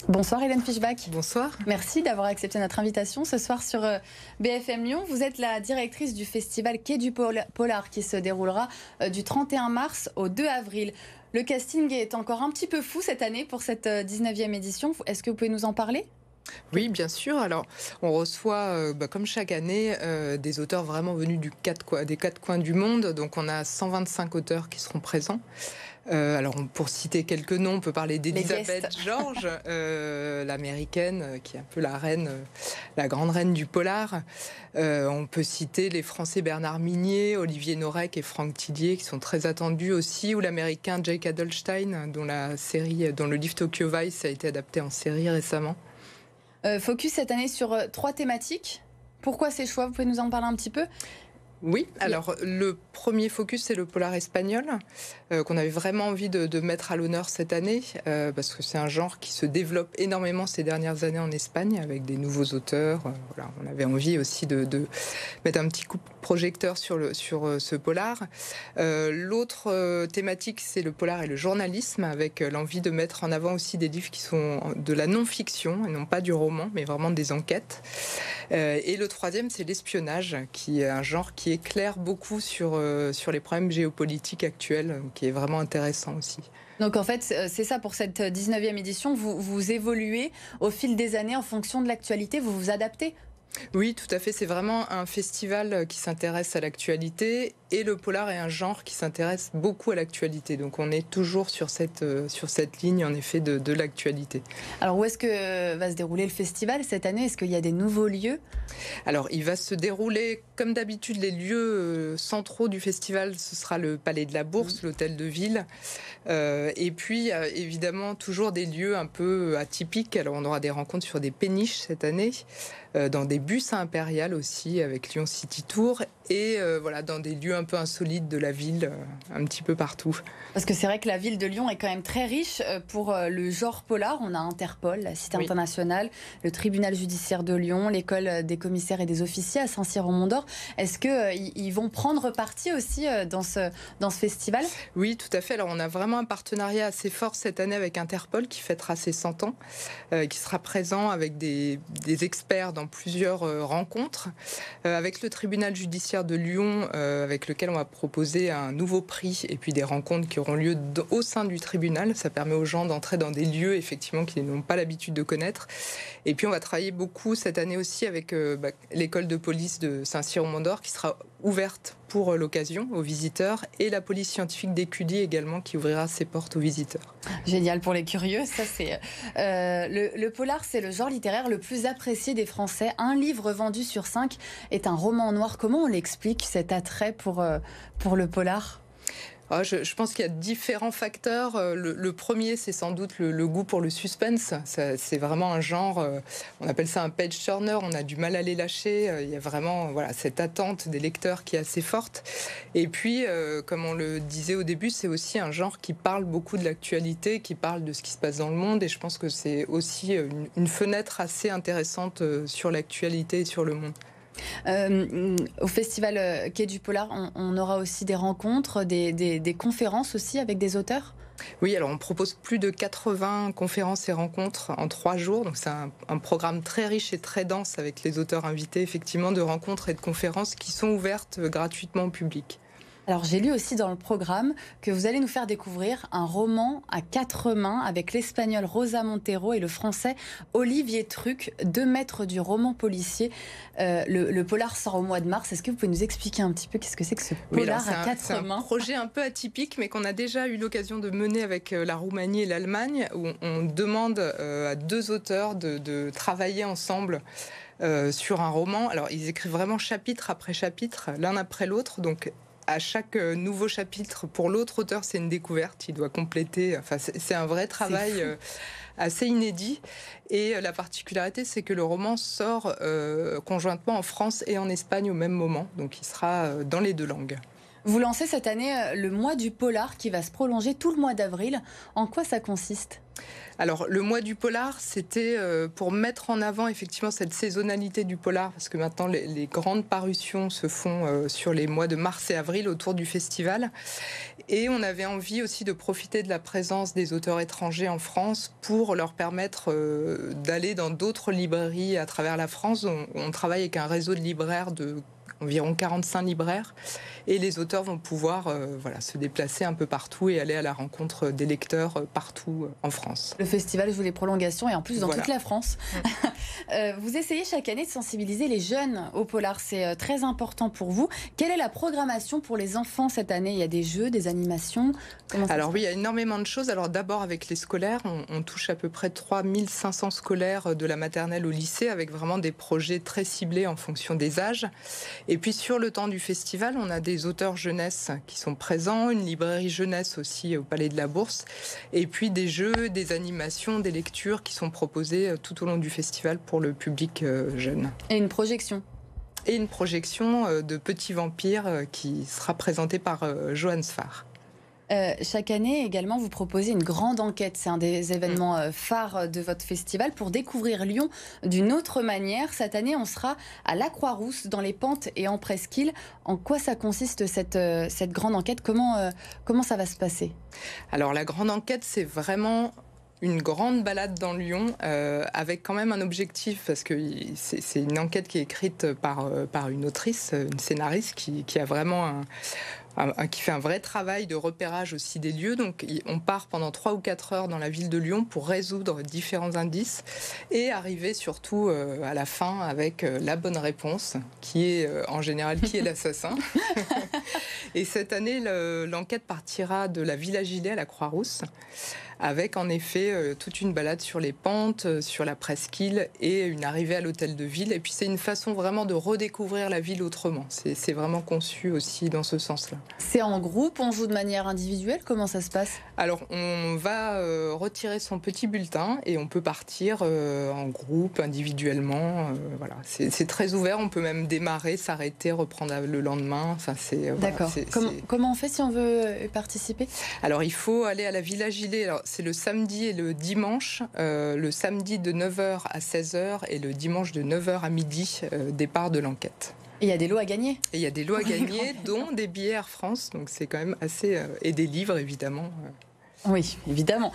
Bonsoir Hélène Fischbach. Bonsoir. Merci d'avoir accepté notre invitation ce soir sur BFM Lyon. Vous êtes la directrice du festival Quai du Polar qui se déroulera du 31 mars au 2 avril. Le casting est encore un petit peu fou cette année pour cette 19e édition. Est-ce que vous pouvez nous en parler ? Oui, bien sûr. Alors, on reçoit, comme chaque année, des auteurs vraiment venus des quatre coins du monde. Donc, on a 125 auteurs qui seront présents. Alors, pour citer quelques noms, on peut parler d'Elisabeth George, l'américaine, qui est un peu la reine, la grande reine du polar. On peut citer les Français Bernard Minier, Olivier Norek et Franck Tillier, qui sont très attendus aussi, ou l'américain Jake Adelstein, dont le livre Tokyo Vice a été adapté en série récemment. Focus cette année sur 3 thématiques. Pourquoi ces choix ? Vous pouvez nous en parler un petit peu ? Oui, alors le premier focus, c'est le polar espagnol, qu'on avait vraiment envie de mettre à l'honneur cette année, parce que c'est un genre qui se développe énormément ces dernières années en Espagne, avec des nouveaux auteurs. Voilà, on avait envie aussi de mettre un petit coup de projecteur sur ce polar. L'autre thématique, c'est le polar et le journalisme, avec l'envie de mettre en avant aussi des livres qui sont de la non-fiction, et non pas du roman, mais vraiment des enquêtes. Et le troisième, c'est l'espionnage, qui est un genre qui éclaire beaucoup sur les problèmes géopolitiques actuels, qui est vraiment intéressant aussi. Donc en fait, c'est ça pour cette 19e édition, vous évoluez au fil des années en fonction de l'actualité, vous vous adaptez ? Oui, tout à fait. C'est vraiment un festival qui s'intéresse à l'actualité, et le polar est un genre qui s'intéresse beaucoup à l'actualité. Donc on est toujours sur cette ligne, en effet, de l'actualité. Alors où est-ce que va se dérouler le festival cette année ? Est-ce qu'il y a des nouveaux lieux ? Alors il va se dérouler, comme d'habitude, les lieux centraux du festival, ce sera le Palais de la Bourse, l'hôtel de ville. Et puis, évidemment, toujours des lieux un peu atypiques. Alors on aura des rencontres sur des péniches cette année, dans des bus impériales aussi, avec Lyon City Tour, et voilà, dans des lieux un peu insolites de la ville, un petit peu partout. Parce que c'est vrai que la ville de Lyon est quand même très riche pour le genre polar. On a Interpol, la Cité internationale, le tribunal judiciaire de Lyon, l'école des commissaires et des officiers à Saint-Cyr-au-Mont-d'Or. Est-ce qu'ils vont prendre parti aussi dans ce festival ? Oui, tout à fait. Alors on a vraiment un partenariat assez fort cette année avec Interpol, qui fêtera ses 100 ans, qui sera présent avec des experts dans plusieurs rencontres, avec le tribunal judiciaire de Lyon, avec lequel on va proposer un nouveau prix, et puis des rencontres qui auront lieu au sein du tribunal. Ça permet aux gens d'entrer dans des lieux, effectivement, qu'ils n'ont pas l'habitude de connaître. Et puis on va travailler beaucoup cette année aussi avec l'école de police de Saint-Cyr-au-Mont-d'Or, qui sera ouverte pour l'occasion aux visiteurs, et la police scientifique d'Écully également, qui ouvrira ses portes aux visiteurs. Génial pour les curieux. Ça, c'est le polar, c'est le genre littéraire le plus apprécié des Français. Un livre vendu sur 5 est un roman noir. Comment on l'explique, cet attrait pour le polar ? Je pense qu'il y a différents facteurs. Le premier, c'est sans doute le goût pour le suspense. C'est vraiment un genre, on appelle ça un page turner, on a du mal à les lâcher. Il y a vraiment cette attente des lecteurs qui est assez forte. Et puis, comme on le disait au début, c'est aussi un genre qui parle beaucoup de l'actualité, qui parle de ce qui se passe dans le monde. Et je pense que c'est aussi une fenêtre assez intéressante sur l'actualité et sur le monde. Au festival Quai du Polar, on aura aussi des rencontres, des conférences aussi avec des auteurs ? Oui, alors on propose plus de 80 conférences et rencontres en 3 jours. Donc c'est un programme très riche et très dense, avec les auteurs invités, effectivement, de rencontres et de conférences qui sont ouvertes gratuitement au public. Alors j'ai lu aussi dans le programme que vous allez nous faire découvrir un roman à 4 mains avec l'espagnol Rosa Montero et le français Olivier Truc, 2 maîtres du roman policier. Le polar sort au mois de mars. Est-ce que vous pouvez nous expliquer un petit peu qu'est-ce que c'est que ce polar à 4 mains ? C'est un projet un peu atypique, mais qu'on a déjà eu l'occasion de mener avec la Roumanie et l'Allemagne, où on demande à 2 auteurs de travailler ensemble sur un roman. Alors ils écrivent vraiment chapitre après chapitre, l'un après l'autre, donc à chaque nouveau chapitre, pour l'autre auteur, c'est une découverte. Il doit compléter. Enfin, c'est un vrai travail assez inédit. Et la particularité, c'est que le roman sort conjointement en France et en Espagne au même moment. Donc, il sera dans les 2 langues. Vous lancez cette année le mois du polar qui va se prolonger tout le mois d'avril. En quoi ça consiste ? Alors, le mois du polar, c'était pour mettre en avant effectivement cette saisonnalité du polar, parce que maintenant les grandes parutions se font sur les mois de mars et avril autour du festival. Et on avait envie aussi de profiter de la présence des auteurs étrangers en France pour leur permettre d'aller dans d'autres librairies à travers la France. On travaille avec un réseau de libraires de environ 45 libraires, et les auteurs vont pouvoir se déplacer un peu partout et aller à la rencontre des lecteurs partout en France. Le festival joue les prolongations et en plus dans toute la France. Vous essayez chaque année de sensibiliser les jeunes au polar, c'est très important pour vous. Quelle est la programmation pour les enfants cette année ? Il y a des jeux, des animations ? Alors oui, il y a énormément de choses. Alors d'abord avec les scolaires, on touche à peu près 3500 scolaires de la maternelle au lycée avec vraiment des projets très ciblés en fonction des âges. Et puis sur le temps du festival, on a des auteurs jeunesse qui sont présents, une librairie jeunesse aussi au Palais de la Bourse, et puis des jeux, des animations, des lectures qui sont proposées tout au long du festival pour le public jeune. Et une projection ? Et une projection de Petits Vampires qui sera présentée par Johan Sfar. Chaque année également, vous proposez une grande enquête. C'est un des événements phares de votre festival pour découvrir Lyon d'une autre manière. Cette année, on sera à la Croix-Rousse, dans les Pentes et en Presqu'île. En quoi ça consiste cette grande enquête ? Comment ça va se passer ? Alors la grande enquête, c'est vraiment une grande balade dans Lyon avec quand même un objectif, parce que c'est une enquête qui est écrite par une autrice, une scénariste qui a vraiment qui fait un vrai travail de repérage aussi des lieux. Donc on part pendant 3 ou 4 heures dans la ville de Lyon pour résoudre différents indices et arriver surtout à la fin avec la bonne réponse, qui est en général qui est l'assassin. Et cette année, l'enquête partira de la Villa Gilet à la Croix-Rousse, avec en effet toute une balade sur les Pentes, sur la Presqu'île et une arrivée à l'hôtel de ville. Et puis c'est une façon vraiment de redécouvrir la ville autrement. C'est vraiment conçu aussi dans ce sens-là. C'est en groupe, on joue de manière individuelle, comment ça se passe ? Alors on va retirer son petit bulletin et on peut partir en groupe, individuellement. Voilà. C'est très ouvert, on peut même démarrer, s'arrêter, reprendre le lendemain. Enfin, d'accord. Voilà, comment on fait si on veut participer ? Alors il faut aller à la Villa Gilet. Alors, c'est le samedi et le dimanche. Le samedi de 9h à 16h et le dimanche de 9h à midi, départ de l'enquête. Et il y a des lots à gagner. Et il y a des lots à gagner, dont des billets Air France. Donc c'est quand même assez... et des livres, évidemment. Oui, évidemment.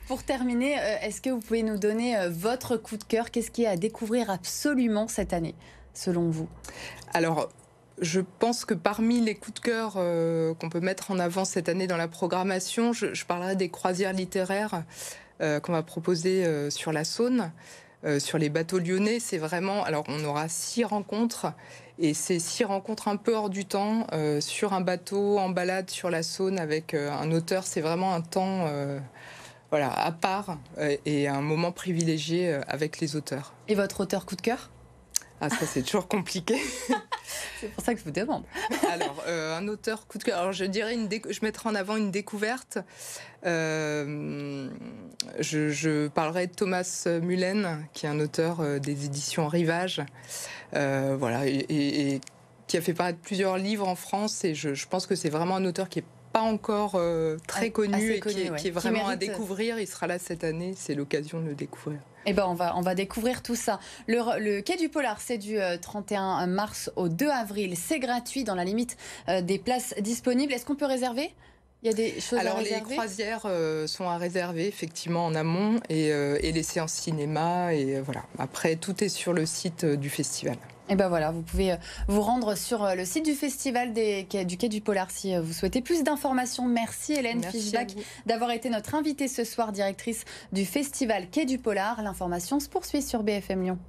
Pour terminer, est-ce que vous pouvez nous donner votre coup de cœur ? Qu'est-ce qu'il y a à découvrir absolument cette année, selon vous ? Alors, je pense que parmi les coups de cœur qu'on peut mettre en avant cette année dans la programmation, je parlerai des croisières littéraires qu'on va proposer sur la Saône. Sur les bateaux lyonnais, c'est vraiment... Alors, on aura 6 rencontres, et ces 6 rencontres un peu hors du temps, sur un bateau, en balade sur la Saône, avec un auteur. C'est vraiment un temps à part, et un moment privilégié avec les auteurs. Et votre auteur coup de cœur ? Ah, ça, c'est toujours compliqué. C'est pour ça que je vous demande. Alors, un auteur coup de cœur. Alors, je dirais je mettrai en avant une découverte. Je parlerai de Thomas Mullen, qui est un auteur des éditions Rivage, et qui a fait paraître plusieurs livres en France. Et je pense que c'est vraiment un auteur qui est pas encore très connu, qui est vraiment à découvrir. Il sera là cette année, c'est l'occasion de le découvrir. Eh ben on va découvrir tout ça. Le Quai du Polar, c'est du 31 mars au 2 avril. C'est gratuit dans la limite des places disponibles. Est-ce qu'on peut réserver ? Il y a des choses à réserver ? Alors les croisières sont à réserver effectivement en amont, et les séances cinéma, et voilà. Après, tout est sur le site du festival. Et ben voilà, vous pouvez vous rendre sur le site du festival du Quai du Polar si vous souhaitez plus d'informations. Merci Hélène Fischbach d'avoir été notre invitée ce soir, directrice du festival Quai du Polar. L'information se poursuit sur BFM Lyon.